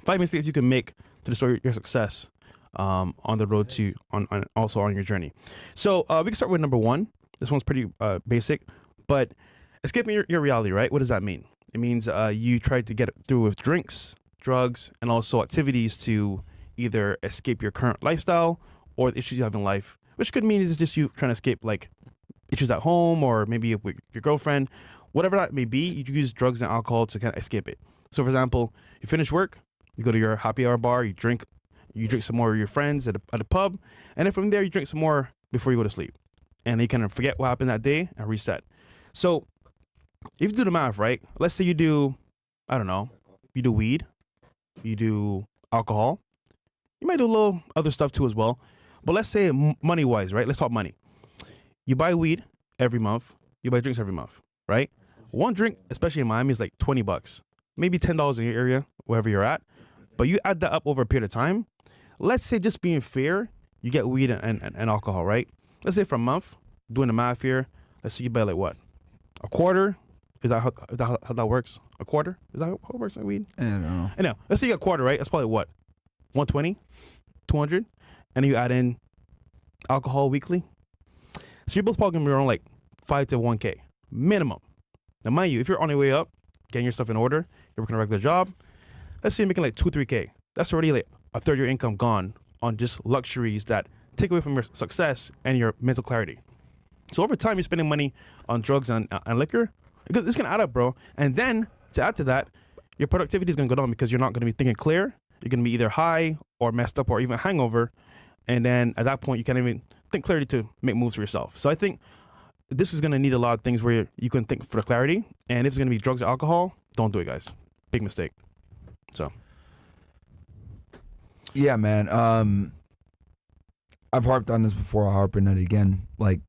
5 mistakes you can make to destroy your success on the road to also on your journey. So we can start with number one. This one's pretty basic, but escaping your reality, right? What does that mean? It means you try to get it through with drinks, drugs, and also activities to either escape your current lifestyle or the issues you have in life, which could mean it's just you trying to escape like issues at home or maybe with your girlfriend, whatever that may be. You use drugs and alcohol to kind of escape it. So, for example, you finish work, you go to your happy hour bar, you drink some more with your friends at a pub, and then from there you drink some more before you go to sleep, and you kind of forget what happened that day and reset. So, if you do the math, right? Let's say you do, I don't know, you do weed, you do alcohol, you might do a little other stuff too as well. But let's say money-wise, right? Let's talk money. You buy weed every month, you buy drinks every month, right? One drink, especially in Miami, is like $20, maybe $10 in your area, wherever you're at. But you add that up over a period of time. Let's say, just being fair, you get weed and alcohol, right? Let's say for a month, doing the math here, let's say you buy like what? A quarter? Is that how that works? A quarter? Is that how it works with weed? I don't know. I know. Let's say you get a quarter, right? That's probably what? 120? 200? And then you add in alcohol weekly. So your bill's probably gonna be around like 5 to 1K minimum. Now, mind you, if you're on your way up, getting your stuff in order, you're working a regular job, let's say you're making like 2-3K. That's already like a third of your income gone on just luxuries that take away from your success and your mental clarity. So over time, you're spending money on drugs and liquor, because it's gonna add up, bro. And then to add to that, your productivity is gonna go down because you're not gonna be thinking clear. You're gonna be either high or messed up or even hangover. And then at that point, you can't even think clearly to make moves for yourself. So I think this is gonna need a lot of things where you can think for the clarity. And if it's gonna be drugs or alcohol, don't do it, guys. Big mistake. So. Yeah, man. I've harped on this before. I'll harp on it again. Like,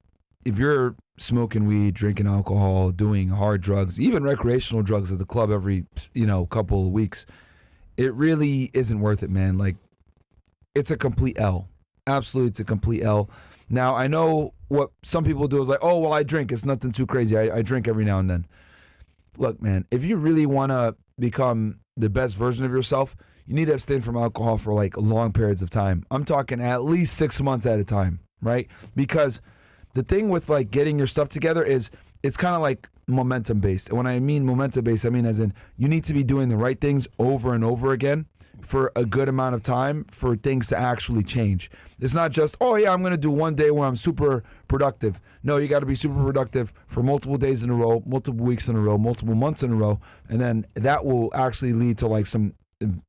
if you're smoking weed, drinking alcohol, doing hard drugs, even recreational drugs at the club every, couple of weeks, it really isn't worth it, man. Like, it's a complete L. Absolutely, it's a complete L. Now, I know what some people do is like, oh, well, I drink. It's nothing too crazy. I drink every now and then. Look, man, if you really want to become the best version of yourself, you need to abstain from alcohol for like long periods of time. I'm talking at least 6 months at a time, right? Because the thing with like getting your stuff together is it's kind of like momentum based. And when I mean momentum based, I mean as in you need to be doing the right things over and over again for a good amount of time for things to actually change. It's not just, oh yeah, I'm going to do one day where I'm super productive. No, you got to be super productive for multiple days in a row, multiple weeks in a row, multiple months in a row. And then that will actually lead to like some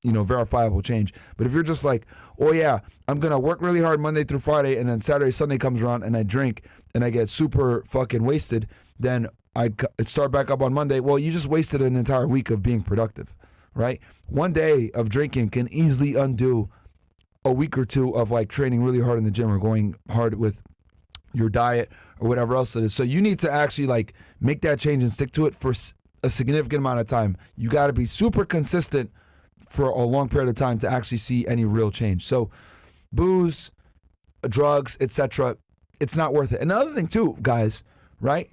verifiable change. But if you're just like, oh yeah, I'm gonna work really hard Monday through Friday, and then Saturday, Sunday comes around and I drink and I get super fucking wasted, then I start back up on Monday. Well, you just wasted an entire week of being productive, right? One day of drinking can easily undo a week or two of like training really hard in the gym or going hard with your diet or whatever else it is. So you need to actually like make that change and stick to it for a significant amount of time. You got to be super consistent for a long period of time to actually see any real change. So booze, drugs, etc., it's not worth it. Another thing too, guys, right?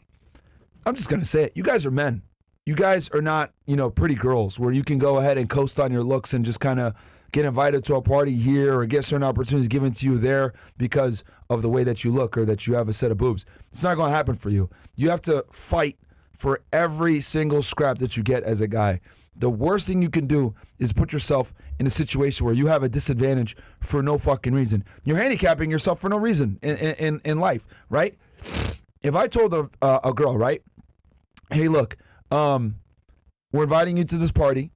I'm just going to say it. You guys are men. You guys are not, pretty girls where you can go ahead and coast on your looks and just kind of get invited to a party here or get certain opportunities given to you there because of the way that you look or that you have a set of boobs. It's not going to happen for you. You have to fight for every single scrap that you get as a guy. The worst thing you can do is put yourself in a situation where you have a disadvantage for no fucking reason. You're handicapping yourself for no reason in life, right? If I told a girl, right, hey, look, we're inviting you to this party,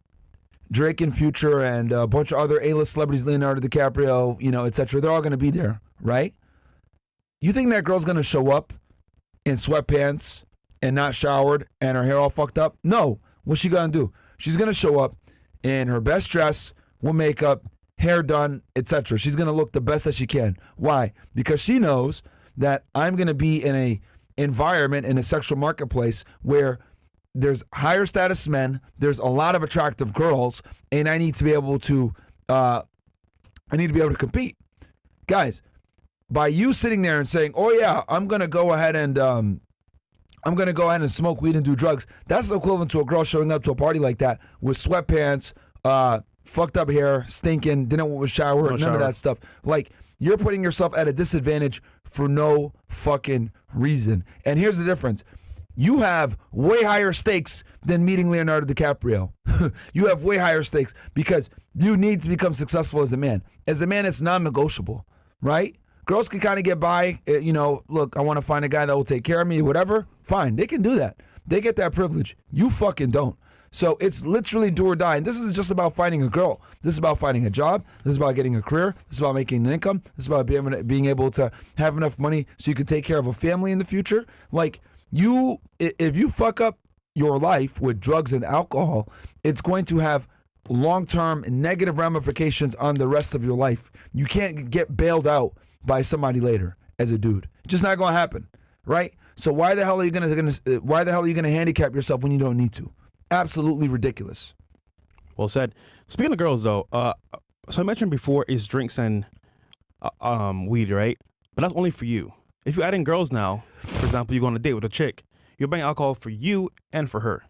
Drake and Future and a bunch of other A-list celebrities, Leonardo DiCaprio, etc., they're all going to be there, right? You think that girl's going to show up in sweatpants and not showered and her hair all fucked up? No. What's she going to do? She's going to show up in her best dress, with makeup, hair done, etc. She's going to look the best that she can. Why? Because she knows that I'm going to be in a environment, in a sexual marketplace where there's higher status men, there's a lot of attractive girls, and I need to be able to compete. Guys, by you sitting there and saying, oh yeah, I'm going to go ahead and smoke weed and do drugs, that's equivalent to a girl showing up to a party like that with sweatpants, fucked up hair, stinking, didn't shower, none shower. of that stuff. Like, you're putting yourself at a disadvantage for no fucking reason. And here's the difference. You have way higher stakes than meeting Leonardo DiCaprio. You have way higher stakes because you need to become successful as a man. As a man, it's non-negotiable, right? Girls can kind of get by, look, I want to find a guy that will take care of me, whatever. Fine, they can do that. They get that privilege. You fucking don't. So it's literally do or die. And this is just about finding a girl. This is about finding a job. This is about getting a career. This is about making an income. This is about being able to have enough money so you can take care of a family in the future. Like, if you fuck up your life with drugs and alcohol, it's going to have long-term negative ramifications on the rest of your life. You can't get bailed out by somebody later as a dude. Just not going to happen, right? So why the hell are you gonna handicap yourself when you don't need to? Absolutely ridiculous. Well said. Speaking of girls, though, so I mentioned before is drinks and weed, right? But that's only for you. If you add in girls now, for example, you go on a date with a chick, you're buying alcohol for you and for her.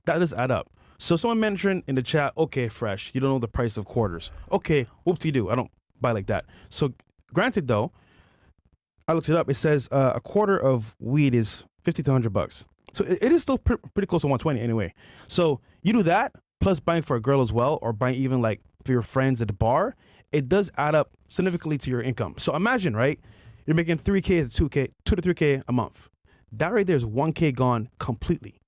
That does add up. So someone mentioned in the chat, okay, Fresh, you don't know the price of quarters. Okay, whoop-de-doo, I don't buy like that. So granted, though, I looked it up. It says a quarter of weed is $50 to $100. So it is still pretty close to 120 anyway. So you do that, plus buying for a girl as well, or buying even like for your friends at the bar, it does add up significantly to your income. So imagine, right? You're making $3K to $2K, $2 to $3K a month. That right there is $1K gone completely.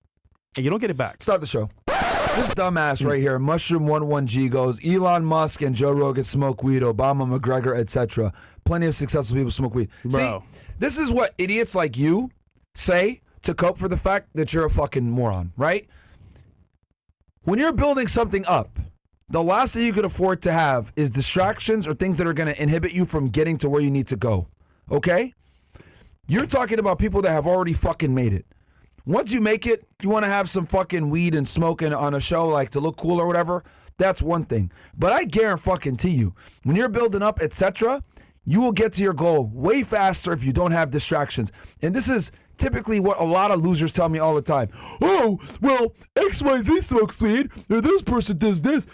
And you don't get it back. Stop the show. This dumbass right here, Mushroom11G goes, Elon Musk and Joe Rogan smoke weed, Obama, McGregor, etc. Plenty of successful people smoke weed. Bro. See, this is what idiots like you say to cope for the fact that you're a fucking moron, right? When you're building something up, the last thing you could afford to have is distractions or things that are going to inhibit you from getting to where you need to go, okay? You're talking about people that have already fucking made it. Once you make it, you want to have some fucking weed and smoking on a show like to look cool or whatever, that's one thing. But I guarantee you, when you're building up, etc., you will get to your goal way faster if you don't have distractions. And this is typically what a lot of losers tell me all the time. Oh, well, XYZ smokes weed, or this person does this.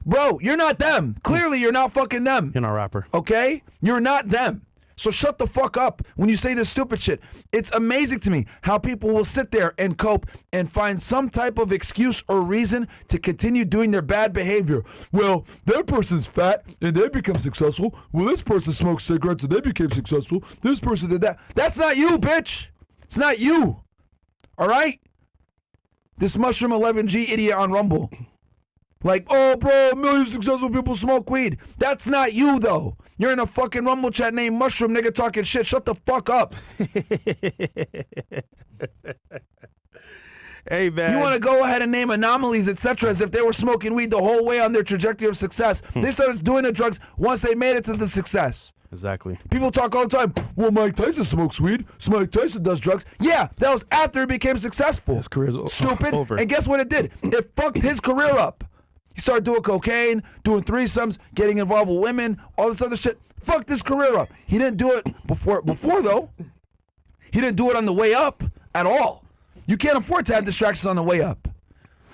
Bro, you're not them. Clearly, you're not fucking them. You're not a rapper. Okay? You're not them. So shut the fuck up when you say this stupid shit. It's amazing to me how people will sit there and cope and find some type of excuse or reason to continue doing their bad behavior. Well, that person's fat and they become successful. Well, this person smoked cigarettes and they became successful. This person did that. That's not you, bitch. It's not you. All right? This Mushroom 11G idiot on Rumble. Like, oh, bro, a million successful people smoke weed. That's not you, though. You're in a fucking Rumble chat named Mushroom, nigga, talking shit. Shut the fuck up. Hey, man. You want to go ahead and name anomalies, etc., as if they were smoking weed the whole way on their trajectory of success. They started doing the drugs once they made it to the success. Exactly. People talk all the time, well, Mike Tyson smokes weed. So Mike Tyson does drugs. Yeah, that was after he became successful. His career's Stupid. over. And guess what it did? It fucked his career up. He started doing cocaine, doing threesomes, getting involved with women, all this other shit. Fucked his career up. He didn't do it before though. He didn't do it on the way up at all. You can't afford to have distractions on the way up.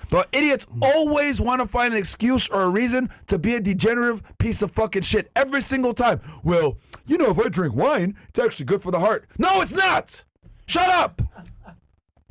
But idiots always want to find an excuse or a reason to be a degenerative piece of fucking shit every single time. Well, you know, if I drink wine, it's actually good for the heart. No, it's not. Shut up.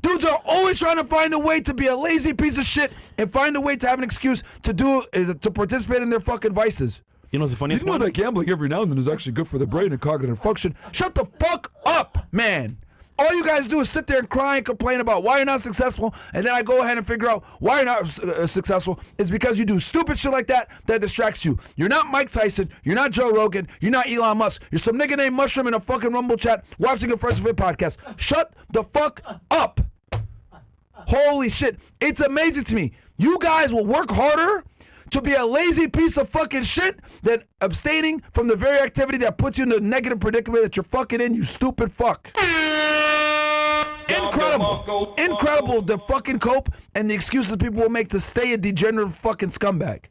Dudes are always trying to find a way to be a lazy piece of shit and find a way to have an excuse to participate in their fucking vices. You know what's the funniest You know one? that gambling every now and then is actually good for the brain and cognitive function. Shut the fuck up, man. All you guys do is sit there and cry and complain about why you're not successful, and then I go ahead and figure out why you're not successful. It's because you do stupid shit like that distracts you. You're not Mike Tyson. You're not Joe Rogan. You're not Elon Musk. You're some nigga named Mushroom in a fucking Rumble chat watching a Fresh Fit podcast. Shut the fuck up. Holy shit. It's amazing to me. You guys will work harder to be a lazy piece of fucking shit than abstaining from the very activity that puts you in the negative predicament that you're fucking in, you stupid fuck. Incredible the fucking cope and the excuses people will make to stay a degenerate fucking scumbag.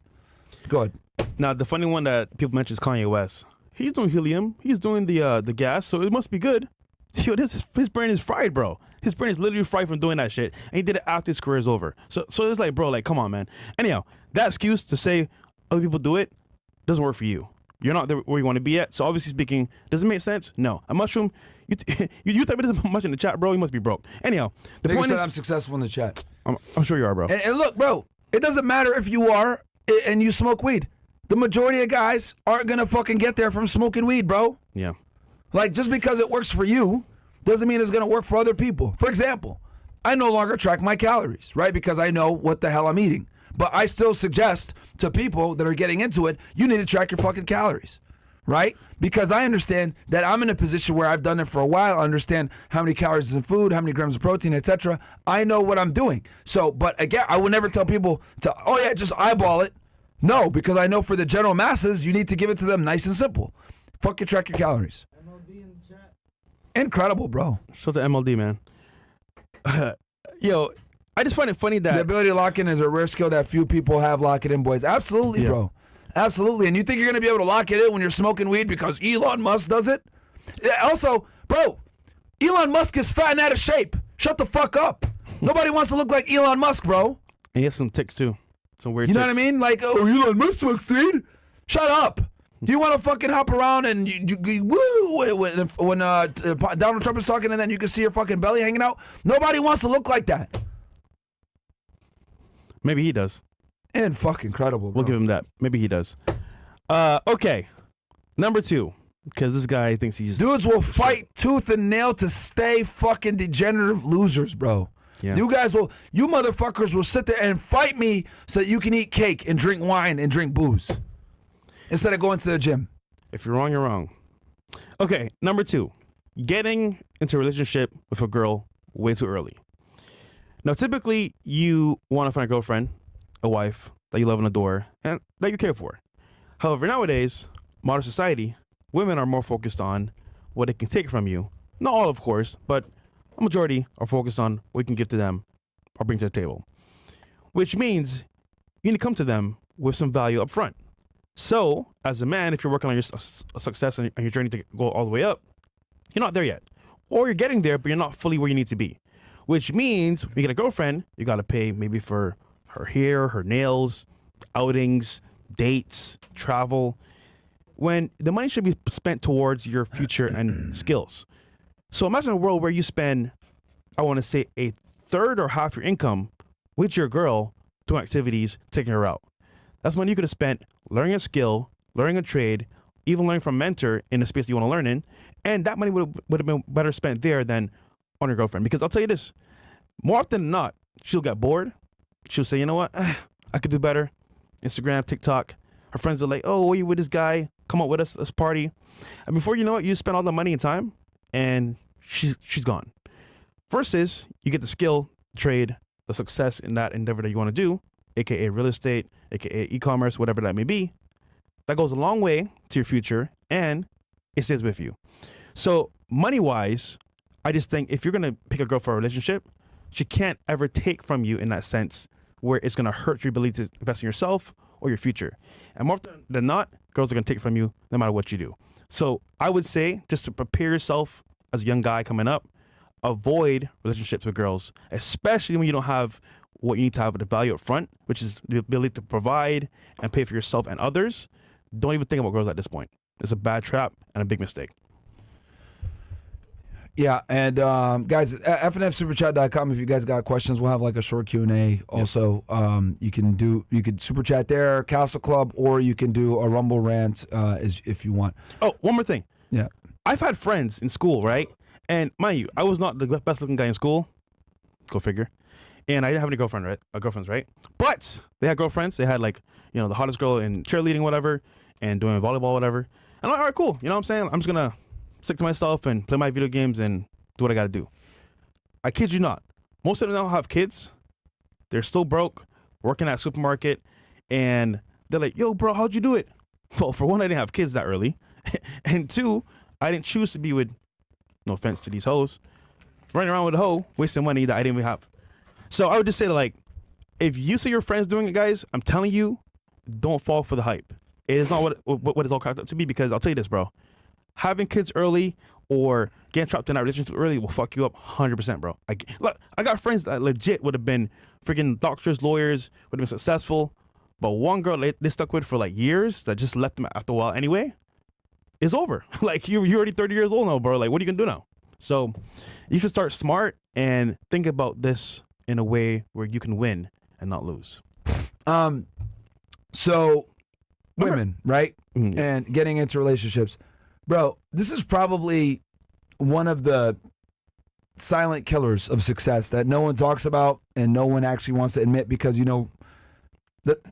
Go ahead. Now, the funny one that people mention is Kanye West. He's doing helium. He's doing the gas, so it must be good. Yo, his brain is fried, bro. His brain is literally fried from doing that shit. And he did it after his career is over. So it's like, bro, like, come on, man. Anyhow, that excuse to say, other people do it, doesn't work for you. You're not there where you want to be at. So obviously speaking, does it make sense? No. A mushroom, you type it as much in the chat, bro. You must be broke. Anyhow, the Nigga point said is, I'm successful in the chat. I'm sure you are, bro. And look, bro, it doesn't matter if you are and you smoke weed. The majority of guys aren't gonna fucking get there from smoking weed, bro. Yeah. Like, just because it works for you doesn't mean it's gonna work for other people. For example, I no longer track my calories, right? Because I know what the hell I'm eating. But I still suggest to people that are getting into it, you need to track your fucking calories, right? Because I understand that I'm in a position where I've done it for a while. I understand how many calories is in food, how many grams of protein, etc. I know what I'm doing. So, but again, I would never tell people to, oh yeah, just eyeball it. No, because I know for the general masses, you need to give it to them nice and simple. Fucking track your calories. MLD in the chat. Incredible, bro. Show the MLD, man. Yo, I just find it funny The that ability to lock in is a rare skill that few people have. Lock it in, boys. Absolutely, Yeah. bro. Absolutely. And you think you're going to be able to lock it in when you're smoking weed because Elon Musk does it? Yeah, also, bro, Elon Musk is fat and out of shape. Shut the fuck up. Nobody wants to look like Elon Musk, bro. and he has some ticks too, some weird. You know what I ticks. mean? Like, oh, Elon Musk smokes weed? Shut up. Do you want to fucking hop around and woo when Donald Trump is talking and then you can see your fucking belly hanging out? Nobody wants to look like that. Maybe he does. And fucking incredible, bro. We'll give him that. Maybe he does. Okay, number 2, because this guy thinks he's Dudes will fight tooth and nail to stay fucking degenerative losers, bro. Yeah. You motherfuckers will sit there and fight me so that you can eat cake and drink wine and drink booze instead of going to the gym. If you're wrong, you're wrong. Okay, number 2, getting into a relationship with a girl way too early. Now, typically, you want to find a girlfriend, a wife that you love and adore, and that you care for. However, nowadays, modern society, women are more focused on what they can take from you. Not all, of course, but a majority are focused on what you can give to them or bring to the table. Which means you need to come to them with some value up front. So, as a man, if you're working on your success and your journey to go all the way up, you're not there yet. Or you're getting there, but you're not fully where you need to be. Which means when you get a girlfriend, you got to pay maybe for her hair, her nails, outings, dates, travel, when the money should be spent towards your future and skills. So imagine a world where you spend, I want to say, a third or half your income with your girl doing activities, taking her out. That's money you could have spent learning a skill, learning a trade, even learning from a mentor in the space you want to learn in. And that money would have been better spent there than on your girlfriend. Because I'll tell you this, more often than not, she'll get bored. She'll say, you know what, I could do better. Instagram, TikTok. Her friends are like, oh, are you with this guy? Come out with us, let's party. And before you know it, you spend all the money and time, and she's gone. Versus, you get the skill, trade, the success in that endeavor that you want to do, aka real estate, aka e-commerce, whatever that may be. That goes a long way to your future, and it stays with you. So money-wise, I just think if you're gonna pick a girl for a relationship, she can't ever take from you in that sense where it's gonna hurt your ability to invest in yourself or your future. And more often than not, girls are gonna take from you no matter what you do. So I would say, just to prepare yourself as a young guy coming up, avoid relationships with girls, especially when you don't have what you need to have the value up front, which is the ability to provide and pay for yourself and others. Don't even think about girls at this point. It's a bad trap and a big mistake. Yeah, and guys, fnfsuperchat.com. If you guys got questions, we'll have like a short Q&A. Also, you could super chat there, Castle Club, or you can do a Rumble rant if you want. Oh, one more thing. Yeah. I've had friends in school, right? And mind you, I was not the best looking guy in school. Go figure. And I didn't have any girlfriends, right? But they had girlfriends. They had like, the hottest girl in cheerleading, whatever, and doing volleyball, whatever. And I'm like, all right, cool. You know what I'm saying? I'm just gonna stick to myself and play my video games and do what I gotta do. I kid you not. Most of them don't have kids. They're still broke, working at a supermarket, and they're like, yo, bro, how'd you do it? Well, for one, I didn't have kids that early. And two, I didn't choose to be with, no offense to these hoes, running around with a hoe, wasting money that I didn't even have. So I would just say that, like, if you see your friends doing it, guys, I'm telling you, don't fall for the hype. It is not what it's all cracked up to be, because I'll tell you this, bro. Having kids early or getting trapped in that relationship early will fuck you up 100%, bro. Look, I got friends that legit would have been freaking doctors, lawyers, would have been successful, But one girl they stuck with for like years that just left them after a while anyway, it's over. Like you're already 30 years old now, bro. Like what are you gonna do now? So you should start smart and think about this in a way where you can win and not lose. So women, right? Mhm. And getting into relationships. Bro, this is probably one of the silent killers of success that no one talks about and no one actually wants to admit because, you know,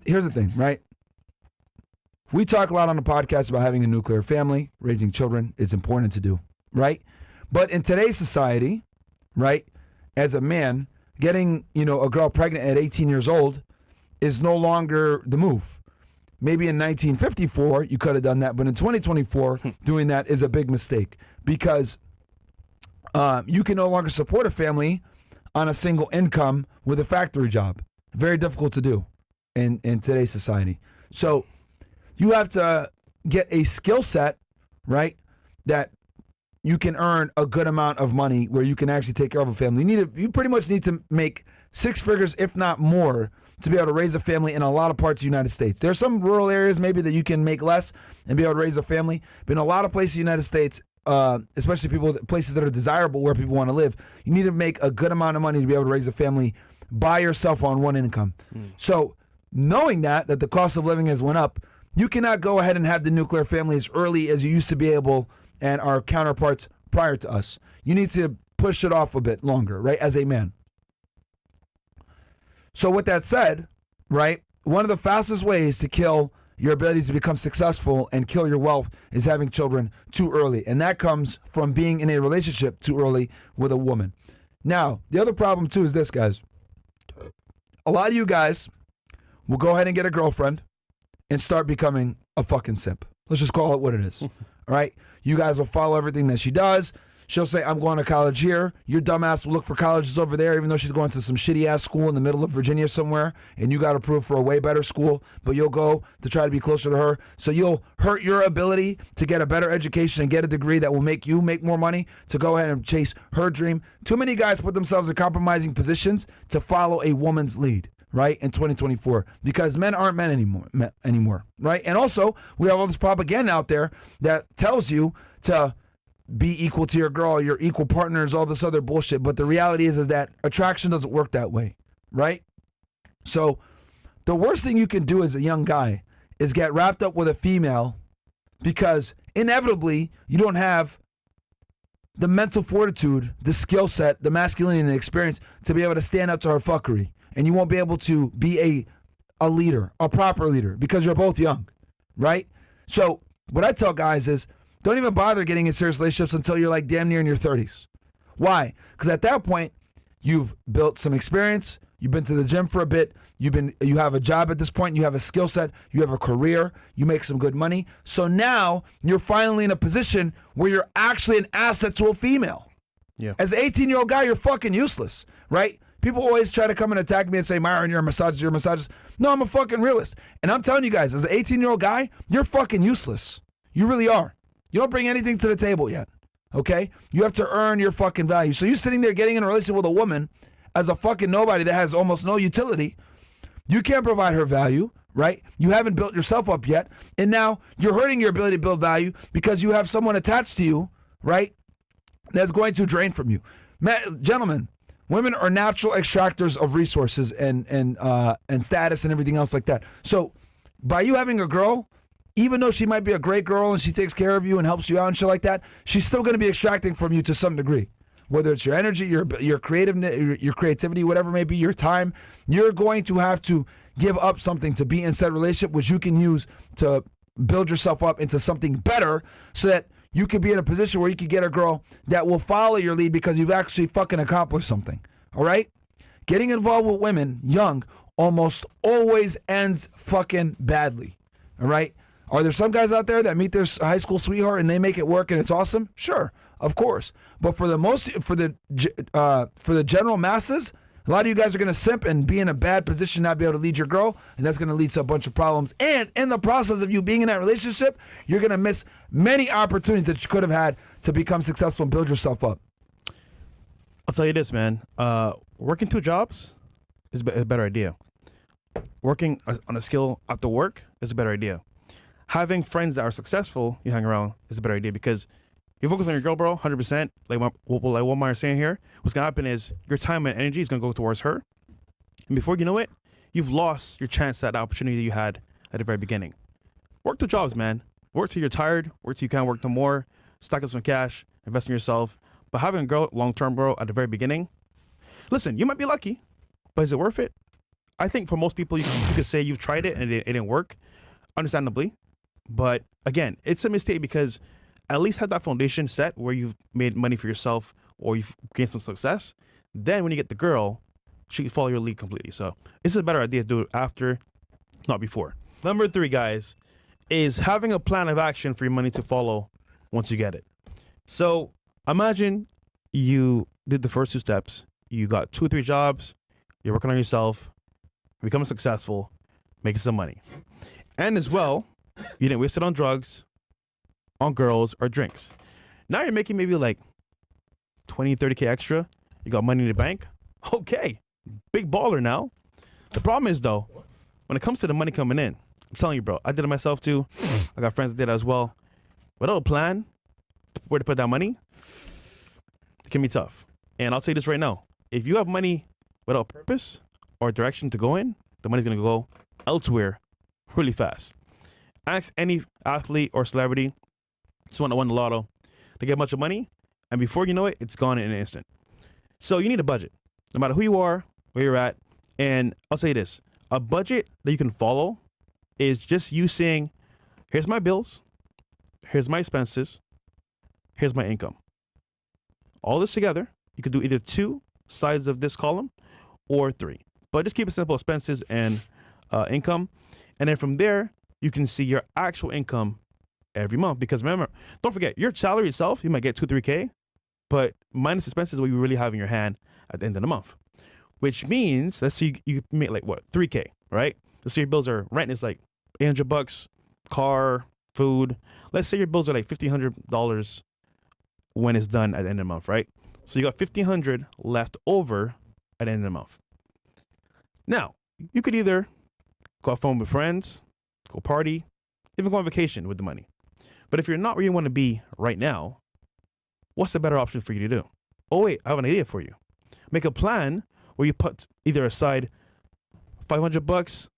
here's the thing, right? We talk a lot on the podcast about having a nuclear family, raising children. It's important to do, right? But in today's society, right, as a man, getting, you know, a girl pregnant at 18 years old is no longer the move. Maybe in 1954, you could have done that, but in 2024, doing that is a big mistake because you can no longer support a family on a single income with a factory job. Very difficult to do in today's society. So you have to get a skill set, right, that you can earn a good amount of money where you can actually take care of a family. You pretty much need to make 6 figures, if not more, to be able to raise a family in a lot of parts of the United States. There are some rural areas maybe that you can make less and be able to raise a family, but in a lot of places in the United States, especially places that are desirable where people want to live, you need to make a good amount of money to be able to raise a family by yourself on one income. So knowing that the cost of living has went up, you cannot go ahead and have the nuclear family as early as you used to be able and our counterparts prior to us. You need to push it off a bit longer, right, as a man. So with that said, right, one of the fastest ways to kill your ability to become successful and kill your wealth is having children too early. And that comes from being in a relationship too early with a woman. Now, the other problem too is this, guys. A lot of you guys will go ahead and get a girlfriend and start becoming a fucking simp. Let's just call it what it is. All right? You guys will follow everything that she does. She'll say, I'm going to college here. Your dumbass will look for colleges over there, even though she's going to some shitty-ass school in the middle of Virginia somewhere, and you got approved for a way better school, but you'll go to try to be closer to her. So you'll hurt your ability to get a better education and get a degree that will make you make more money to go ahead and chase her dream. Too many guys put themselves in compromising positions to follow a woman's lead, right, in 2024, because men aren't men anymore, right? And also, we have all this propaganda out there that tells you to be equal to your girl, your equal partners, all this other bullshit. But the reality is that attraction doesn't work that way, right? So the worst thing you can do as a young guy is get wrapped up with a female because inevitably you don't have the mental fortitude, the skill set, the masculinity and the experience to be able to stand up to her fuckery. And you won't be able to be a leader, a proper leader, because you're both young, right? So what I tell guys is, don't even bother getting in serious relationships until you're like damn near in your 30s. Why? Because at that point, you've built some experience, you've been to the gym for a bit, you have a job at this point, you have a skill set, you have a career, you make some good money. So now you're finally in a position where you're actually an asset to a female. Yeah. As an 18-year-old guy, you're fucking useless, right? People always try to come and attack me and say, Myron, you're a misogynist, No, I'm a fucking realist. And I'm telling you guys, as an 18-year-old guy, you're fucking useless. You really are. You don't bring anything to the table yet, okay? You have to earn your fucking value. So you sitting there getting in a relationship with a woman as a fucking nobody that has almost no utility. You can't provide her value, right? You haven't built yourself up yet. And now you're hurting your ability to build value because you have someone attached to you, right, that's going to drain from you. Gentlemen, women are natural extractors of resources and status and everything else like that. So by you having a girl, even though she might be a great girl and she takes care of you and helps you out and shit like that, she's still going to be extracting from you to some degree. Whether it's your energy, your creativity, whatever it may be, your time, you're going to have to give up something to be in said relationship, which you can use to build yourself up into something better so that you could be in a position where you could get a girl that will follow your lead because you've actually fucking accomplished something. All right? Getting involved with women young almost always ends fucking badly. All right? Are there some guys out there that meet their high school sweetheart and they make it work and it's awesome? Sure, of course. But for the general masses, a lot of you guys are going to simp and be in a bad position, not be able to lead your girl, and that's going to lead to a bunch of problems. And in the process of you being in that relationship, you're going to miss many opportunities that you could have had to become successful and build yourself up. I'll tell you this, man. Working 2 jobs is a better idea. working on a skill after work is a better idea. Having friends that are successful you hang around is a better idea because you focus on your girl, bro, 100%. Like what Maya saying here, what's gonna happen is your time and energy is gonna go towards her, and before you know it, you've lost your chance at the opportunity that you had at the very beginning. Work the jobs, man. Work till you're tired. Work till you can't work no more. Stack up some cash. Invest in yourself. But having a girl long term, bro, at the very beginning, listen, you might be lucky, but is it worth it? I think for most people, you could say you've tried it and it didn't work, understandably. But again, it's a mistake because at least have that foundation set where you've made money for yourself or you've gained some success. Then when you get the girl, she can follow your lead completely. So it's a better idea to do it after, not before. Number 3, guys, is having a plan of action for your money to follow once you get it. So imagine you did the first 2 steps. You got 2 or 3 jobs. You're working on yourself, becoming successful, making some money. And as well, you didn't waste it on drugs, on girls, or drinks. Now you're making maybe like 20, 30K extra. You got money in the bank. Okay, big baller now. The problem is, though, when it comes to the money coming in, I'm telling you, bro, I did it myself too. I got friends that did it as well. Without a plan, where to put that money, it can be tough. And I'll tell you this right now. If you have money without purpose or direction to go in, the money's going to go elsewhere really fast. Ask any athlete or celebrity, someone that won the lotto, to get a bunch of money, and before you know it, it's gone in an instant. So you need a budget, no matter who you are, where you're at. And I'll say this, a budget that you can follow is just you saying, here's my bills, here's my expenses, here's my income. All this together, you could do either 2 sides of this column or 3. But just keep it simple, expenses and income. And then from there, you can see your actual income every month. Because remember, don't forget, your salary itself, you might get 2, 3K, but minus expenses is what you really have in your hand at the end of the month. Which means, let's say you make like what, 3K, right? Let's say your bills are, rent is like $800, car, food. Let's say your bills are like $1,500 when it's done at the end of the month, right? So you got $1,500 left over at the end of the month. Now, you could either go have fun with friends, go party, even go on vacation with the money. But if you're not where you want to be right now, what's the better option for you to do? Oh wait, I have an idea for you. Make a plan where you put either aside $500,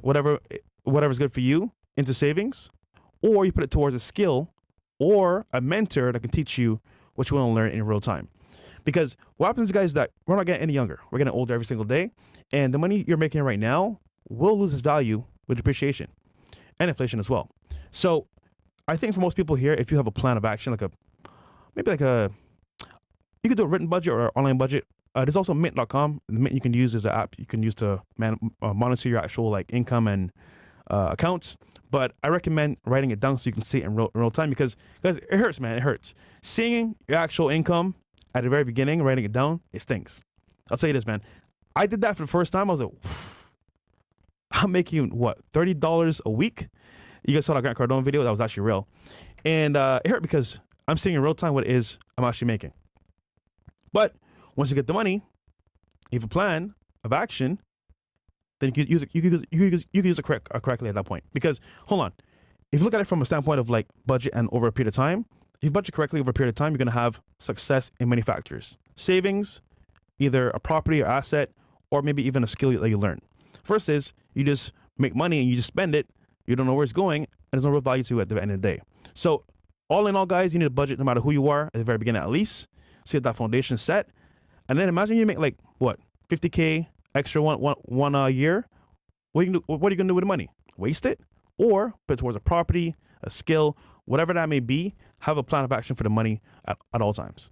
whatever's good for you, into savings, or you put it towards a skill or a mentor that can teach you what you want to learn in real time. Because what happens, guys, is that we're not getting any younger. We're getting older every single day. And the money you're making right now will lose its value with depreciation and inflation as well. So I think for most people here, if you have a plan of action, you could do a written budget or online budget. There's also Mint.com. The Mint you can use is an app you can use to monitor your actual like income and accounts. But I recommend writing it down so you can see it in real time because, guys, it hurts, man. It hurts. Seeing your actual income at the very beginning, writing it down, it stinks. I'll tell you this, man. I did that for the first time. I was like, I'm making, what, $30 a week? You guys saw that Grant Cardone video. That was actually real. And it hurt because I'm seeing in real time what it is I'm actually making. But once you get the money, you have a plan of action, then you can use it. You can use it correctly at that point. Because hold on, if you look at it from a standpoint of like budget and over a period of time, if you budget correctly over a period of time, you're gonna have success in many factors: savings, either a property or asset, or maybe even a skill that you learn. First is you just make money and you just spend it. You don't know where it's going, and there's no real value to it at the end of the day. So all in all, guys, you need a budget no matter who you are at the very beginning at least. So you have that foundation set, and then imagine you make like what, 50K extra one year. What are you gonna do with the money? Waste it, or put it towards a property, a skill, whatever that may be. Have a plan of action for the money at all times.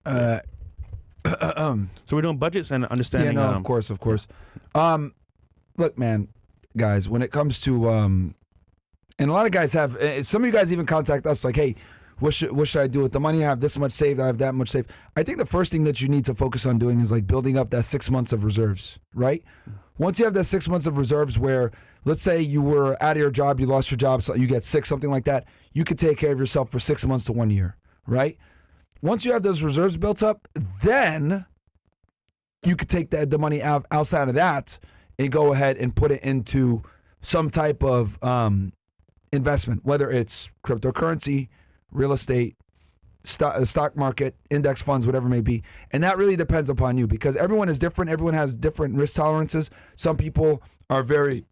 So we're doing budgets and understanding. Yeah, no, of course. Look, man, guys, when it comes to and a lot of guys have, some of you guys even contact us like, hey, what should I do with the money? I have this much saved, I have that much saved. I think the first thing that you need to focus on doing is like building up that 6 months of reserves, right? Once you have that 6 months of reserves where, let's say you were out of your job, you lost your job, so you get sick, something like that, you could take care of yourself for 6 months to 1 year, right? Once you have those reserves built up, then you could take the money outside of that and go ahead and put it into some type of investment, whether it's cryptocurrency, real estate, stock market, index funds, whatever it may be. And that really depends upon you because everyone is different. Everyone has different risk tolerances. Some people are very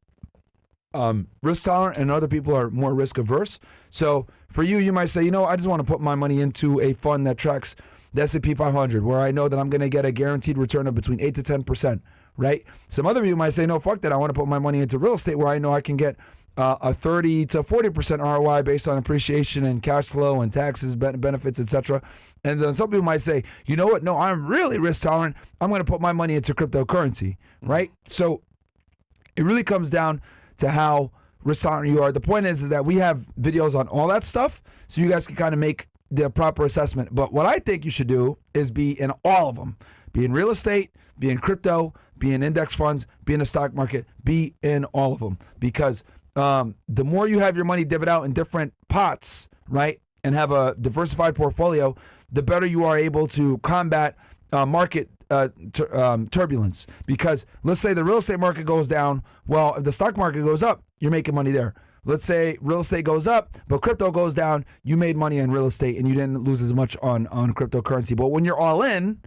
risk tolerant and other people are more risk averse. So for you, you might say, I just want to put my money into a fund that tracks the S&P 500 where I know that I'm going to get a guaranteed return of between 8 to 10%, right? Some other people might say, no, fuck that. I want to put my money into real estate where I know I can get a 30 to 40% ROI based on appreciation and cash flow and taxes, benefits, etc. And then some people might say, you know what? No, I'm really risk tolerant. I'm going to put my money into cryptocurrency, right? So it really comes down to how risk tolerant you are. The point is that we have videos on all that stuff so you guys can kind of make the proper assessment. But what I think you should do is be in all of them. Be in real estate, be in crypto, be in index funds, be in the stock market, be in all of them. Because the more you have your money divvied out in different pots, right, and have a diversified portfolio, the better you are able to combat market turbulence. Because let's say the real estate market goes down, well, if the stock market goes up, you're making money there. Let's say real estate goes up, but crypto goes down, you made money in real estate and you didn't lose as much on cryptocurrency. But when you're all in,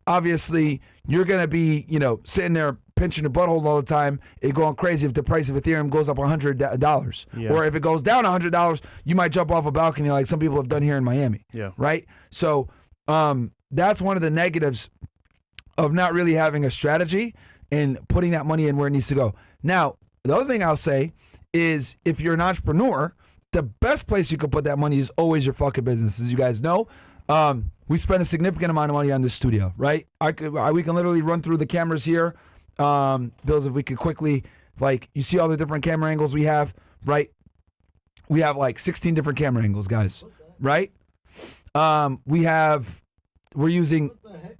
obviously you're going to be, sitting there pinching your butthole all the time and going crazy if the price of Ethereum goes up $100. Yeah. Or if it goes down $100, you might jump off a balcony like some people have done here in Miami. Yeah. Right? So that's one of the negatives of not really having a strategy and putting that money in where it needs to go. Now, the other thing I'll say is if you're an entrepreneur, the best place you could put that money is always your fucking business. As you guys know, we spend a significant amount of money on this studio, right? We can literally run through the cameras here. Bills, if we could quickly, you see all the different camera angles we have, right? We have 16 different camera angles, guys, right? We're using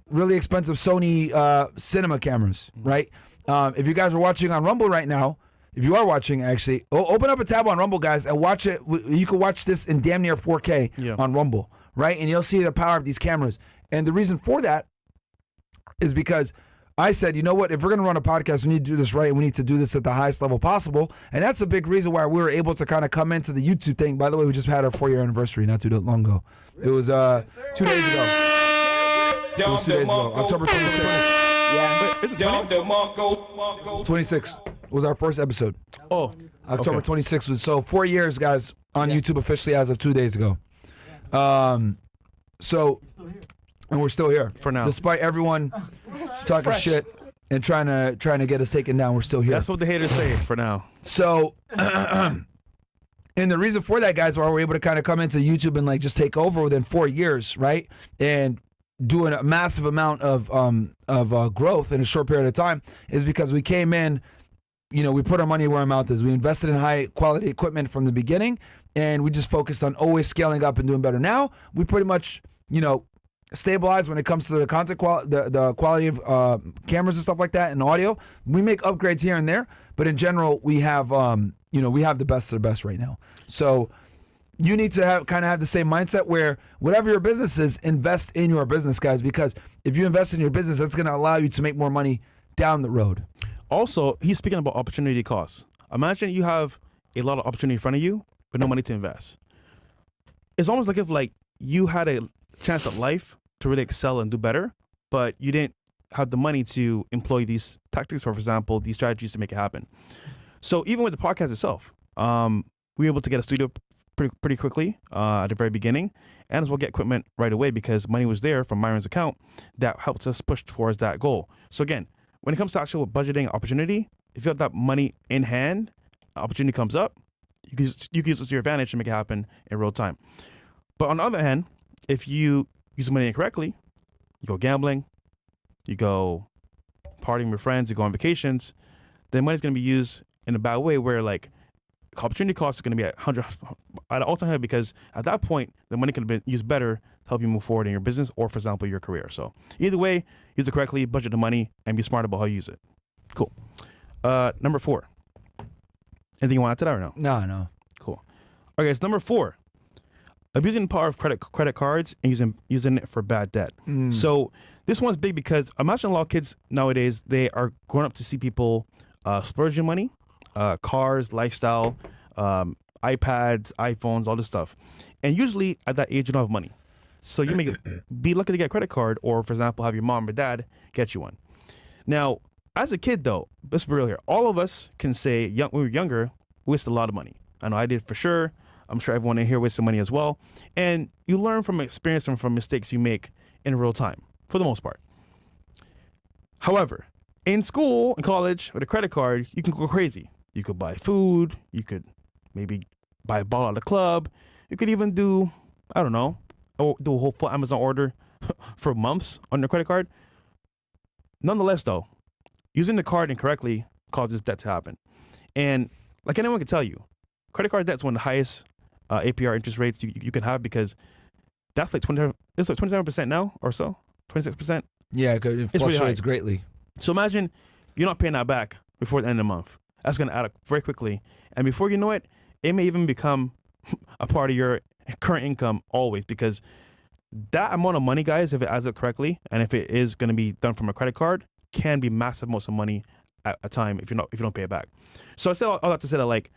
really expensive Sony cinema cameras, right? If you guys are watching on Rumble right now, if you are watching, actually, open up a tab on Rumble, guys, and watch it. You can watch this in damn near 4K on Rumble, right? And you'll see the power of these cameras. And the reason for that is because I said, you know what? If we're going to run a podcast, we need to do this right. We need to do this at the highest level possible. And that's a big reason why we were able to kind of come into the YouTube thing. By the way, we just had our 4-year anniversary not too long ago. It was 2 days ago. It was 2 days ago, October 26th. Yeah. 26 was our first episode. Oh, October okay. 26th was 4 years, guys, on YouTube officially as of 2 days ago. So, and we're still here For now. despite everyone talking shit and trying to get us taken down. We're still here. That's what the haters say for now. So, and the reason for that, guys, why we're able to kind of come into YouTube and just take over within 4 years, right? And doing a massive amount of growth in a short period of time is because we came in, we put our money where our mouth is. We invested in high quality equipment from the beginning, and we just focused on always scaling up and doing better. Now we pretty much, stabilize when it comes to the content the quality of cameras and stuff like that and audio. We make upgrades here and there, but in general, we have we have the best of the best right now. So you need to have the same mindset where whatever your business is, invest in your business, guys, because if you invest in your business, that's going to allow you to make more money down the road. Also, he's speaking about opportunity costs. Imagine you have a lot of opportunity in front of you, but no money to invest. It's almost like if you had a chance at life to really excel and do better, but you didn't have the money to employ these tactics or, for example, these strategies to make it happen. So even with the podcast itself, we were able to get a studio pretty quickly at the very beginning, and as well get equipment right away because money was there from Myron's account that helped us push towards that goal. So again, when it comes to actual budgeting opportunity, if you have that money in hand, opportunity comes up, you can use it to your advantage to make it happen in real time. But on the other hand, if you use the money incorrectly, you go gambling, you go partying with friends, you go on vacations, then money's going to be used in a bad way where opportunity cost is going to be at an all-time high because at that point, the money can be used better to help you move forward in your business or, for example, your career. So either way, use it correctly, budget the money, and be smart about how you use it. Cool. Number 4. Anything you want to add to that or no? No. Cool. Okay, it's number 4. Abusing the power of credit cards and using it for bad debt. So this one's big because imagine a lot of kids nowadays, they are growing up to see people splurging money, cars, lifestyle, iPads, iPhones, all this stuff. And usually at that age, you don't have money. So you may be lucky to get a credit card or, for example, have your mom or dad get you one. Now, as a kid, though, let's be real here. All of us can say when we were younger, we wasted a lot of money. I know I did for sure. I'm sure everyone in here wasted money as well. And you learn from experience and from mistakes you make in real time, for the most part. However, in school, in college, with a credit card, you can go crazy. You could buy food. You could maybe buy a ball at a club. You could even do, I don't know, do a whole full Amazon order for months on your credit card. Nonetheless, though, using the card incorrectly causes debt to happen. And like anyone can tell you, credit card debt's one of the highest APR interest rates you can have, because that's like 27% now or so, 26%. Yeah, it fluctuates really greatly. So imagine you're not paying that back before the end of the month. That's going to add up very quickly. And before you know it, it may even become a part of your current income always, because that amount of money, guys, if it adds up correctly, and if it is going to be done from a credit card, can be massive amounts of money at a time if you don't pay it back. So I said all that to say that, like,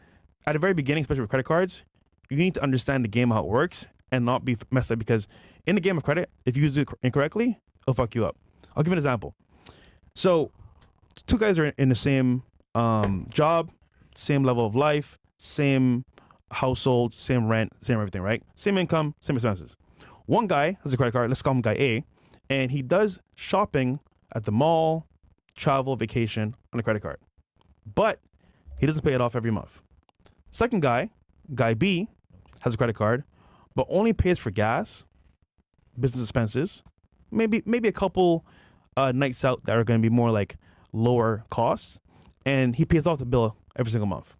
at the very beginning, especially with credit cards, you need to understand the game, how it works, and not be messed up, because in the game of credit, if you use it incorrectly, it'll fuck you up. I'll give you an example. So two guys are in the same job, same level of life, same household, same rent, same everything, right? Same income, same expenses. One guy has a credit card, let's call him guy A, and he does shopping at the mall, travel, vacation on a credit card. But he doesn't pay it off every month. Second guy, guy B, has a credit card, but only pays for gas, business expenses, maybe a couple nights out that are going to be more like lower costs, and he pays off the bill every single month.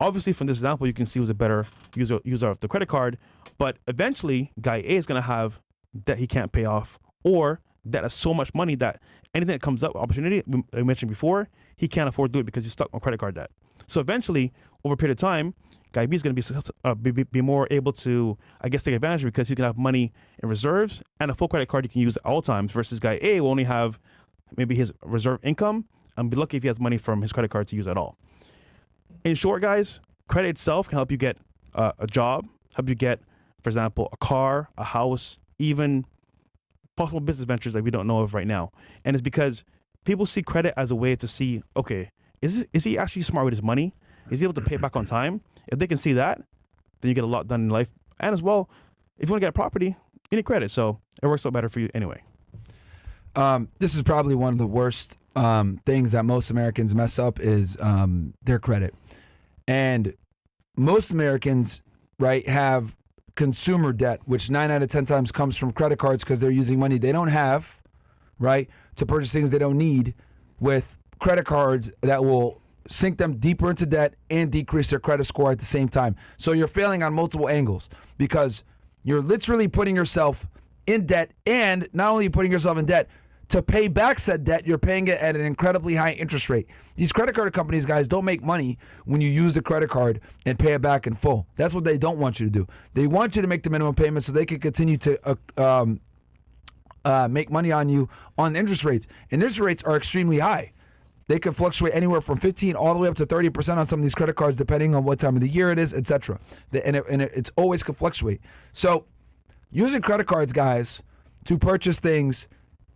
Obviously, from this example, you can see who's a better user of the credit card, but eventually, guy A is going to have debt he can't pay off, or debt has so much money that anything that comes up, opportunity, I mentioned before, he can't afford to do it because he's stuck on credit card debt. So eventually, over a period of time, guy B is going to be more able to, I guess, take advantage because he's going to have money in reserves and a full credit card he can use at all times, versus guy A will only have maybe his reserve income and be lucky if he has money from his credit card to use at all. In short, guys, credit itself can help you get a job, help you get, for example, a car, a house, even possible business ventures that we don't know of right now. And it's because people see credit as a way to see, okay, is he actually smart with his money? Is he able to pay back on time? If they can see that, then you get a lot done in life. And as well, if you want to get a property, you need credit. So it works out better for you anyway. This is probably one of the worst things that most Americans mess up is their credit. And most Americans, right, have consumer debt, which 9 out of 10 times comes from credit cards because they're using money they don't have, right, to purchase things they don't need with credit cards that will sink them deeper into debt and decrease their credit score at the same time. So you're failing on multiple angles because you're literally putting yourself in debt, and not only putting yourself in debt, to pay back said debt, you're paying it at an incredibly high interest rate. These credit card companies, guys, don't make money when you use the credit card and pay it back in full. That's what they don't want you to do. They want you to make the minimum payment so they can continue to make money on you on interest rates. And interest rates are extremely high. They can fluctuate anywhere from 15 all the way up to 30% on some of these credit cards, depending on what time of the year it is, etc. It's always can fluctuate. So using credit cards, guys, to purchase things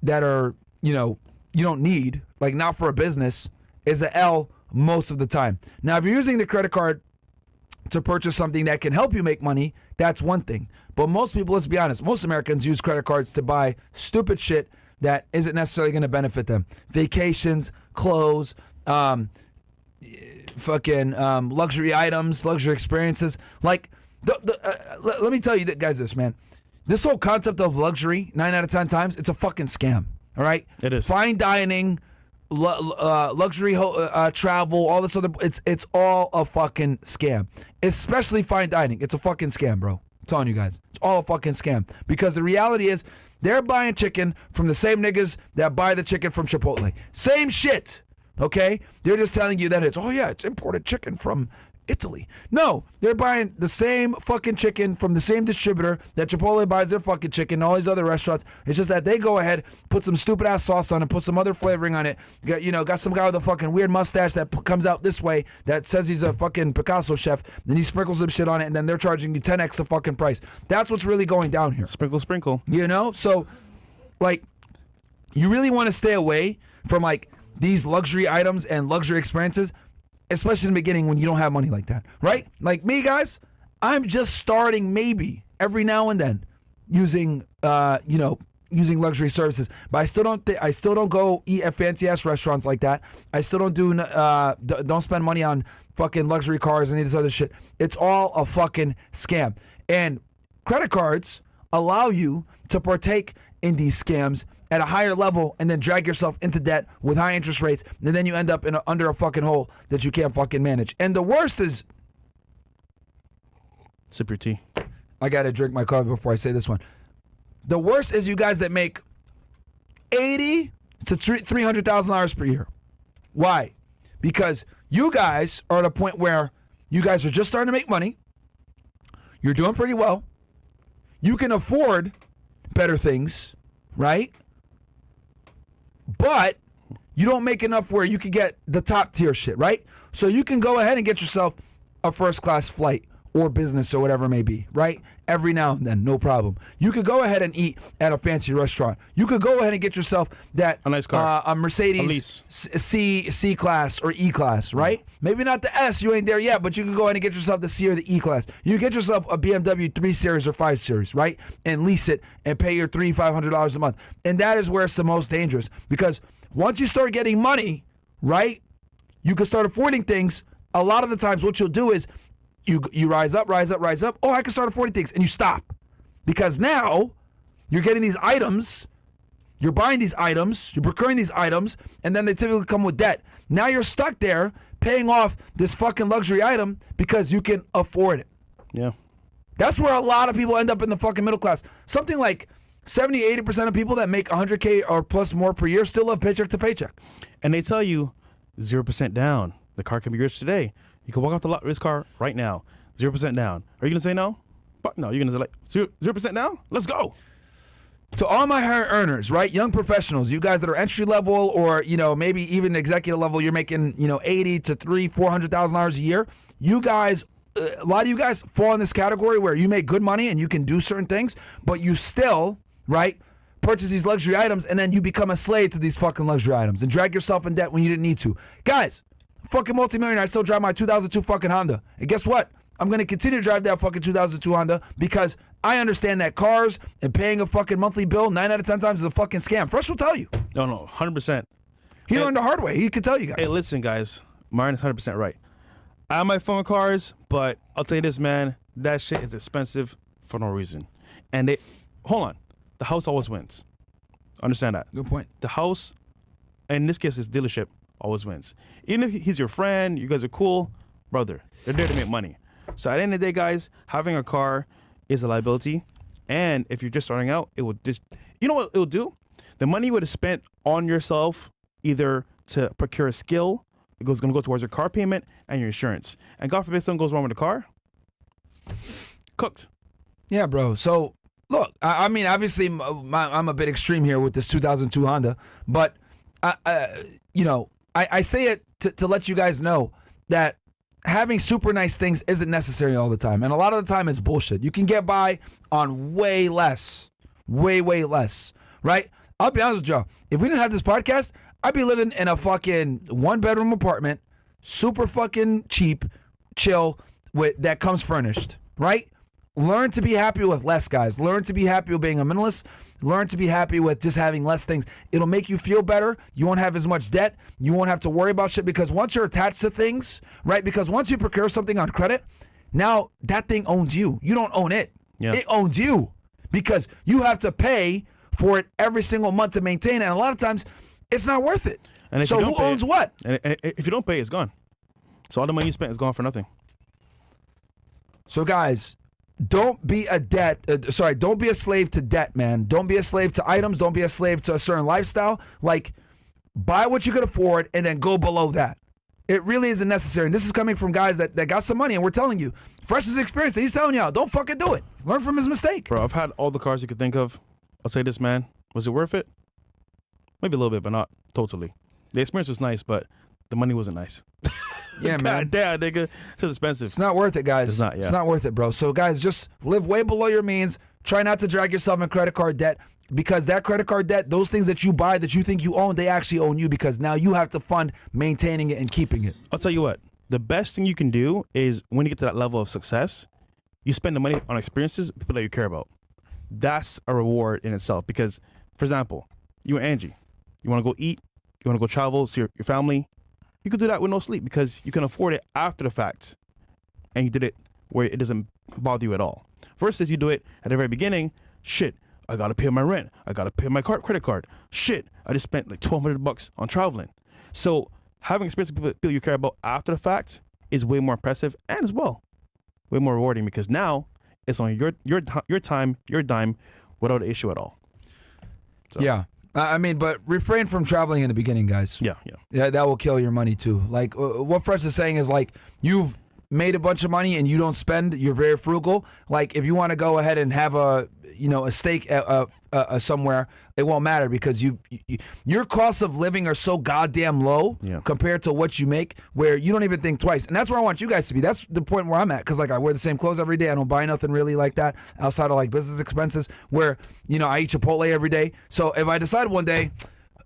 that are, you don't need, like not for a business, is an L most of the time. Now, if you're using the credit card to purchase something that can help you make money, that's one thing. But most people, let's be honest, most Americans use credit cards to buy stupid shit that isn't necessarily going to benefit them. Vacations, clothes, luxury items, luxury experiences. Like, let me tell you that, guys, man. This whole concept of luxury, 9 out of 10 times, it's a fucking scam. All right? It is. Fine dining, luxury travel, all this other, it's all a fucking scam. Especially fine dining. It's a fucking scam, bro. I'm telling you guys. It's all a fucking scam. Because the reality is, they're buying chicken from the same niggas that buy the chicken from Chipotle. Same shit. Okay? They're just telling you that it's imported chicken from Italy. No, they're buying the same fucking chicken from the same distributor that Chipotle buys their fucking chicken and all these other restaurants. It's just that they go ahead, put some stupid ass sauce on it, put some other flavoring on it. Got some guy with a fucking weird mustache that comes out this way that says he's a fucking Picasso chef. Then he sprinkles some shit on it, and then they're charging you 10x the fucking price. That's what's really going down here. Sprinkle, sprinkle. So, like, you really want to stay away from like these luxury items and luxury experiences, especially in the beginning when you don't have money like that, right? Like me, guys, I'm just starting maybe every now and then using using luxury services, but I still don't go eat at fancy ass restaurants like that. I still don't spend money on fucking luxury cars and any of this other shit. It's all a fucking scam. And credit cards allow you to partake in these scams at a higher level and then drag yourself into debt with high interest rates, and then you end up under a fucking hole that you can't fucking manage. And the worst is, Sip your tea. I gotta drink my coffee before I say this one. The worst is you guys that make $80,000 to $300,000 per year. Why? Because you guys are at a point where you guys are just starting to make money. You're doing pretty well. You can afford better things, right? But you don't make enough where you can get the top tier shit, right? So you can go ahead and get yourself a first class flight or business or whatever it may be, right? Every now and then, no problem. You could go ahead and eat at a fancy restaurant. You could go ahead and get yourself a nice car, a Mercedes C class or E class, right? Maybe not the S, you ain't there yet, but you can go ahead and get yourself the C or the E class. You get yourself a BMW 3 Series or 5 Series, right? And lease it and pay your $300-500 a month. And that is where it's the most dangerous, because once you start getting money, right, you can start affording things. A lot of the times what you'll do is you rise up. Oh, I can start affording things. And you stop. Because now you're getting these items, you're buying these items, you're procuring these items, and then they typically come with debt. Now you're stuck there paying off this fucking luxury item because you can afford it. Yeah. That's where a lot of people end up in the fucking middle class. Something like 70-80% of people that make $100K or plus more per year still live paycheck to paycheck. And they tell you 0% down. The car can be yours today. You can walk off the lot with this car right now. 0% down. Are you gonna say no? But no, you're gonna say like 0% down? Let's go. To all my higher earners, right? Young professionals, you guys that are entry level or, maybe even executive level, you're making, $80,000 to $400,000 a year. You guys, a lot of you guys fall in this category where you make good money and you can do certain things, but you still, right, purchase these luxury items and then you become a slave to these fucking luxury items and drag yourself in debt when you didn't need to. Guys, fucking multimillionaire, I still drive my 2002 fucking Honda. And guess what? I'm going to continue to drive that fucking 2002 Honda because I understand that cars and paying a fucking monthly bill 9 out of 10 times is a fucking scam. Fresh will tell you. No, 100%. He learned the hard way. He can tell you guys. Hey, listen, guys. Myron is 100% right. I have my phone cars, but I'll tell you this, man. That shit is expensive for no reason. And hold on. The house always wins. Understand that. Good point. The house, in this case, is dealership, always wins. Even if he's your friend, you guys are cool, brother, they're there to make money. So at the end of the day, guys, having a car is a liability. And if you're just starting out, it will just, you know what it will do? The money you would have spent on yourself, either to procure a skill, it's going to go towards your car payment and your insurance. And God forbid something goes wrong with the car, cooked. Yeah, bro. So, look, I mean, obviously, I'm a bit extreme here with this 2002 Honda, but, I say it to let you guys know that having super nice things isn't necessary all the time. And a lot of the time it's bullshit. You can get by on way less, way less, right? I'll be honest with y'all. If we didn't have this podcast, I'd be living in a fucking 1-bedroom apartment, super fucking cheap, chill, that comes furnished, right? Learn to be happy with less, guys. Learn to be happy with being a minimalist. Learn to be happy with just having less things. It'll make you feel better. You won't have as much debt. You won't have to worry about shit because once you're attached to things, right? Because once you procure something on credit, now that thing owns you. You don't own it. Yeah. It owns you because you have to pay for it every single month to maintain it. And a lot of times, it's not worth it. And if so you don't who owns what? And if you don't pay, it's gone. So all the money you spent is gone for nothing. So guys, don't be don't be a slave to debt, man. Don't be a slave to items. Don't be a slave to a certain lifestyle. Like, buy what you can afford and then go below that. It really isn't necessary. And this is coming from guys that got some money, and we're telling you, Fresh is experienced. He's telling y'all, don't fucking do it. Learn from his mistake. Bro, I've had all the cars you could think of. I'll say this, man. Was it worth it? Maybe a little bit, but not totally. The experience was nice, but the money wasn't nice. Yeah, man. God damn, nigga. It was expensive. It's not worth it, guys. It's not, yeah. It's not worth it, bro. So, guys, just live way below your means. Try not to drag yourself in credit card debt, because that credit card debt, those things that you buy that you think you own, they actually own you, because now you have to fund maintaining it and keeping it. I'll tell you what. The best thing you can do is when you get to that level of success, you spend the money on experiences, people that you care about. That's a reward in itself. Because, for example, you and Angie, you want to go eat, you want to go travel, see your family, you could do that with no sleep because you can afford it after the fact, and you did it where it doesn't bother you at all. Versus you do it at the very beginning, shit, I gotta pay my rent, I gotta pay my credit card, shit, I just spent like $1,200 on traveling. So having experience with people you care about after the fact is way more impressive and as well way more rewarding, because now it's on your time, your dime, without an issue at all. So. Yeah. I mean, but refrain from traveling in the beginning, guys. Yeah. Yeah, that will kill your money too. Like what Fresh is saying is, like, you've made a bunch of money and you don't spend, you're very frugal. Like, if you want to go ahead and have a steak somewhere, it won't matter, because your costs of living are so goddamn low compared to what you make, where you don't even think twice. And that's where I want you guys to be. That's the point where I'm at, because like I wear the same clothes every day. I don't buy nothing really like that outside of like business expenses, where I eat Chipotle every day. So if I decide one day,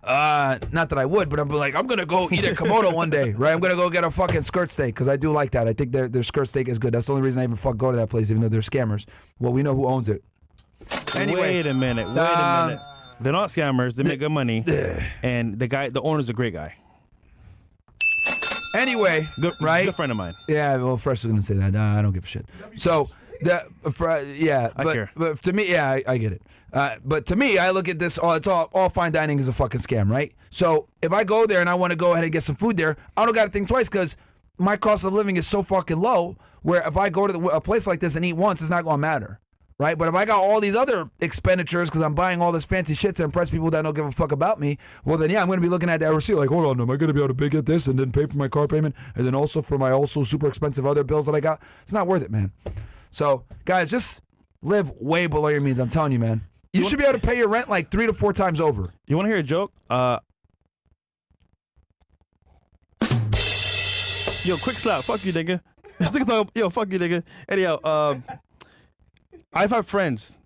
not that I would, but I'm like, I'm gonna go eat at Komodo one day, right? I'm gonna go get a fucking skirt steak, because I do like that. I think their skirt steak is good. That's the only reason I even go to that place, even though they're scammers. Well, we know who owns it. Anyway, Wait a minute. They're not scammers. They make good money, and the owner's a great guy. Anyway, Good friend of mine. Yeah, well, Fresh was gonna say that. I don't give a shit. So I care. But to me, I get it. But to me, I look at this. It's all fine dining is a fucking scam, right? So if I go there and I want to go ahead and get some food there, I don't got to think twice, because my cost of living is so fucking low. Where if I go to a place like this and eat once, it's not gonna matter, right? But if I got all these other expenditures because I'm buying all this fancy shit to impress people that don't give a fuck about me, well then yeah, I'm gonna be looking at that receipt like, hold on, am I gonna be able to get this and then pay for my car payment and then also for my super expensive other bills that I got? It's not worth it, man. So guys, just live way below your means. I'm telling you, man. You should be able to pay your rent like 3 to 4 times over. You want to hear a joke? Yo, quick slap. Fuck you, nigga. This nigga talking, yo, fuck you, nigga. Anyhow, I've had friends,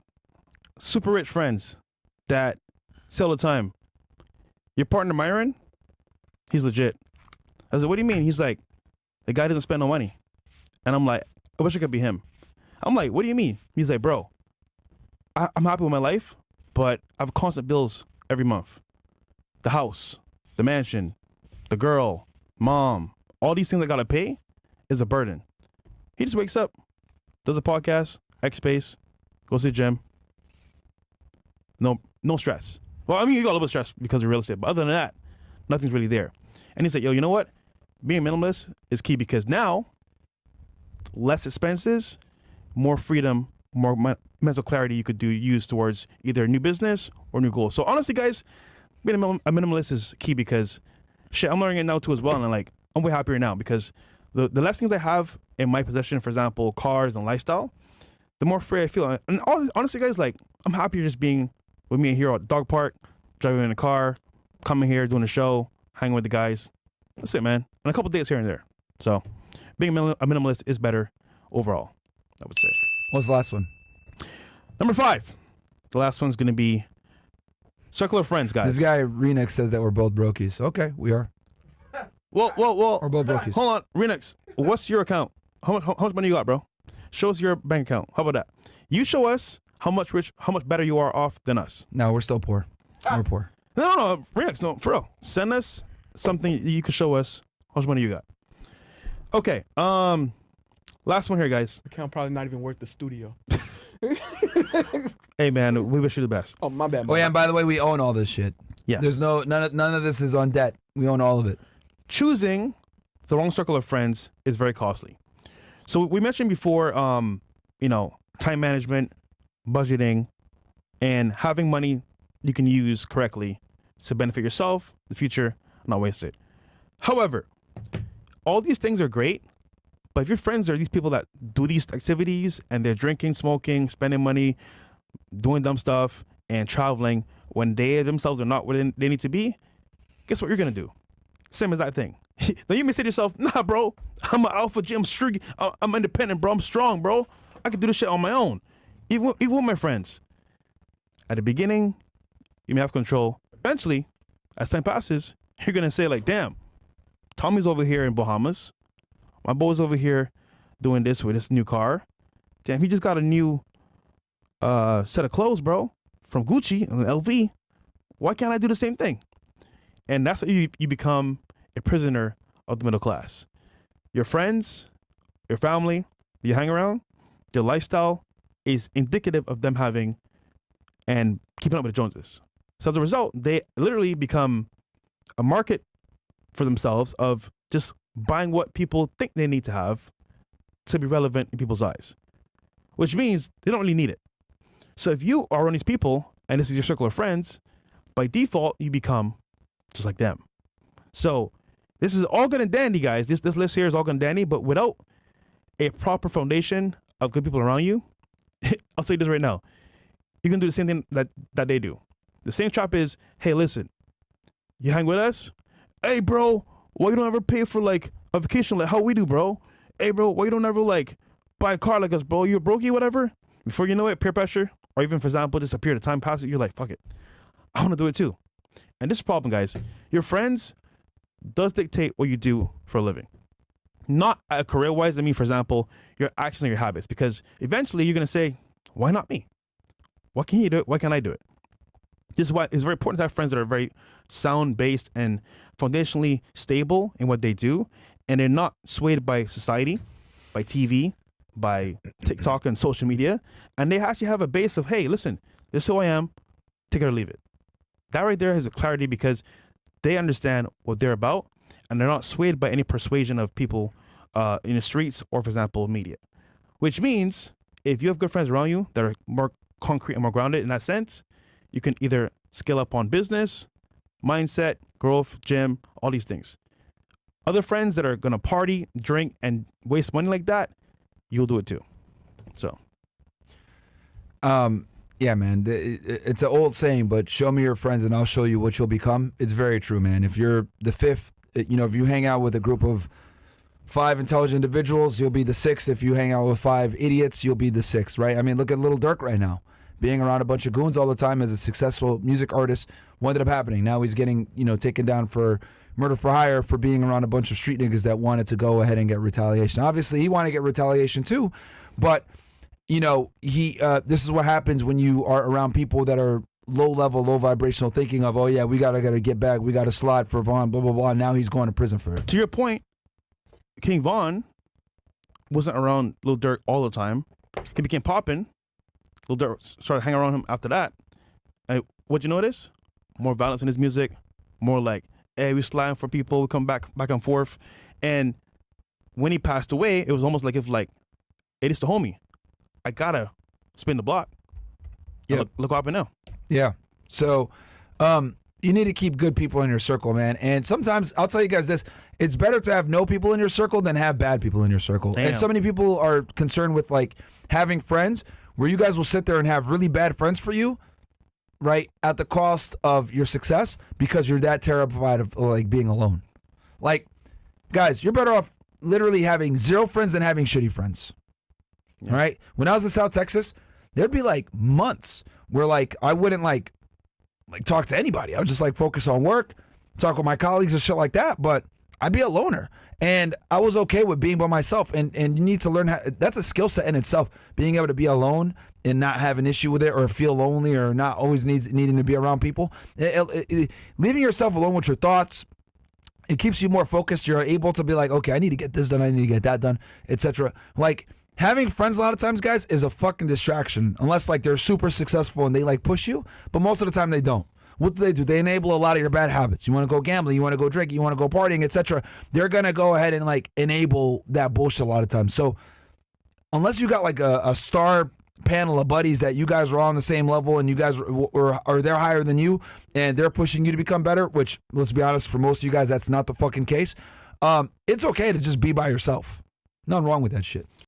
super rich friends, that say all the time, your partner Myron, he's legit. I said, what do you mean? He's like, the guy doesn't spend no money. And I'm like, I wish I could be him. I'm like, what do you mean? He's like, bro, I'm happy with my life, but I have constant bills every month. The house, the mansion, the girl, mom, all these things I gotta pay is a burden. He just wakes up, does a podcast, X-Space, goes to the gym. No stress. Well, I mean, you got a little bit of stress because of real estate, but other than that, nothing's really there. And he said, yo, you know what? Being minimalist is key, because now, less expenses, more freedom, more mental clarity you could use towards either a new business or new goals. So honestly, guys, being a minimalist is key, because shit, I'm learning it now too as well. And I'm way happier now, because the less things I have in my possession, for example, cars and lifestyle, the more free I feel. And honestly, guys, like, I'm happier just being with me here at the dog park, driving in a car, coming here, doing a show, hanging with the guys. That's it, man. And a couple days here and there. So being a minimalist is better overall, I would say. What's the last one? Number 5. The last one's going to be circle of friends, guys. This guy, Renix, says that we're both brokies. Okay, we are. Well. We're both brokies. Hold on, Renix. What's your account? How much money you got, bro? Show us your bank account. How about that? You show us how much better you are off than us. No, we're still poor. We're poor. No, Renix, no, for real. Send us something you can show us how much money you got. Okay, last one here, guys. Account probably not even worth the studio. Hey, man, we wish you the best. Oh, my bad. Oh yeah, and by the way, we own all this shit. Yeah. There's none of this is on debt. We own all of it. Choosing the wrong circle of friends is very costly. So we mentioned before, time management, budgeting, and having money you can use correctly to benefit yourself, the future, not waste it. However, all these things are great, but if your friends are these people that do these activities and they're drinking, smoking, spending money, doing dumb stuff, and traveling when they themselves are not where they need to be, guess what you're gonna do? Same as that thing. Now you may say to yourself, nah, bro, I'm an alpha G, I'm independent, bro, I'm strong, bro. I can do this shit on my own. Even with my friends. At the beginning, you may have control. Eventually, as time passes, you're gonna say like, damn, Tommy's over here in Bahamas. My boy's over here doing this with his new car. Damn, he just got a new set of clothes, bro, from Gucci and LV. Why can't I do the same thing? And that's how you become a prisoner of the middle class. Your friends, your family, you hang around, their lifestyle is indicative of them having and keeping up with the Joneses. So as a result, they literally become a market for themselves of just buying what people think they need to have to be relevant in people's eyes, which means they don't really need it. So if you are one of these people and this is your circle of friends, by default, you become just like them. So this is all good and dandy, guys. This list here is all good and dandy, but without a proper foundation of good people around you, I'll tell you this right now, you can do the same thing that they do. The same trap is, hey, listen, you hang with us? Hey, bro, why you don't ever pay for like a vacation like how we do, bro? Hey, bro, why you don't ever like buy a car like us, bro? You're brokey, whatever. Before you know it, peer pressure, or even for example, just a period of time passes, you're like, fuck it, I want to do it too. And this is the problem, guys. Your friends does dictate what you do for a living. Not career-wise. I mean, for example, your actions and your habits. Because eventually you're going to say, why not me? Why can't you do it? Why can't I do it? This is why it's very important to have friends that are very sound-based and foundationally stable in what they do. And they're not swayed by society, by TV, by TikTok and social media. And they actually have a base of, hey, listen, this is who I am. Take it or leave it. That right there has a clarity because they understand what they're about and they're not swayed by any persuasion of people in the streets or, for example, media. Which means if you have good friends around you that are more concrete and more grounded in that sense, you can either scale up on business, mindset, growth, gym, all these things. Other friends that are going to party, drink, and waste money like that, you'll do it too. So. Yeah, man, it's an old saying, but show me your friends and I'll show you what you'll become. It's very true, man. If you're the fifth, if you hang out with a group of 5 intelligent individuals, you'll be the 6th. If you hang out with 5 idiots, you'll be the 6th, right? I mean, look at Lil Durk right now. Being around a bunch of goons all the time as a successful music artist, what ended up happening? Now he's getting, taken down for murder for hire for being around a bunch of street niggas that wanted to go ahead and get retaliation. Obviously, he wanted to get retaliation too, but this is what happens when you are around people that are low level, low vibrational thinking of, oh yeah, we gotta get back, we gotta slide for Vaughn, blah blah blah. Now he's going to prison for it. To your point, King Von wasn't around Lil Durk all the time. He became poppin'. Lil Durk started hanging around him after that. And what'd you notice? More violence in his music. More like, hey, we sliding for people, we come back and forth. And when he passed away, it was almost like if hey, this the homie. I gotta spin the block. Yeah. Look what happened now. Yeah. So you need to keep good people in your circle, man. And sometimes I'll tell you guys this, it's better to have no people in your circle than have bad people in your circle. Damn. And so many people are concerned with having friends where you guys will sit there and have really bad friends for you, right, at the cost of your success because you're that terrified of being alone. Guys, you're better off literally having 0 friends than having shitty friends. Yeah. All right. When I was in South Texas, there'd be months where I wouldn't talk to anybody. I would just focus on work, talk with my colleagues and shit like that. But I'd be a loner, and I was okay with being by myself. And you need to learn that's a skill set in itself. Being able to be alone and not have an issue with it, or feel lonely, or not always needing to be around people. Leaving yourself alone with your thoughts. It keeps you more focused. You're able to be okay, I need to get this done. I need to get that done, etc. Having friends a lot of times, guys, is a fucking distraction. Unless they're super successful and they push you, but most of the time they don't. What do? They enable a lot of your bad habits. You want to go gambling, you want to go drinking, you want to go partying, etc. They're gonna go ahead and enable that bullshit a lot of times. So unless you got a star panel of buddies that you guys are all on the same level and you guys are they're higher than you and they're pushing you to become better, which let's be honest, for most of you guys that's not the fucking case. It's okay to just be by yourself. Nothing wrong with that shit.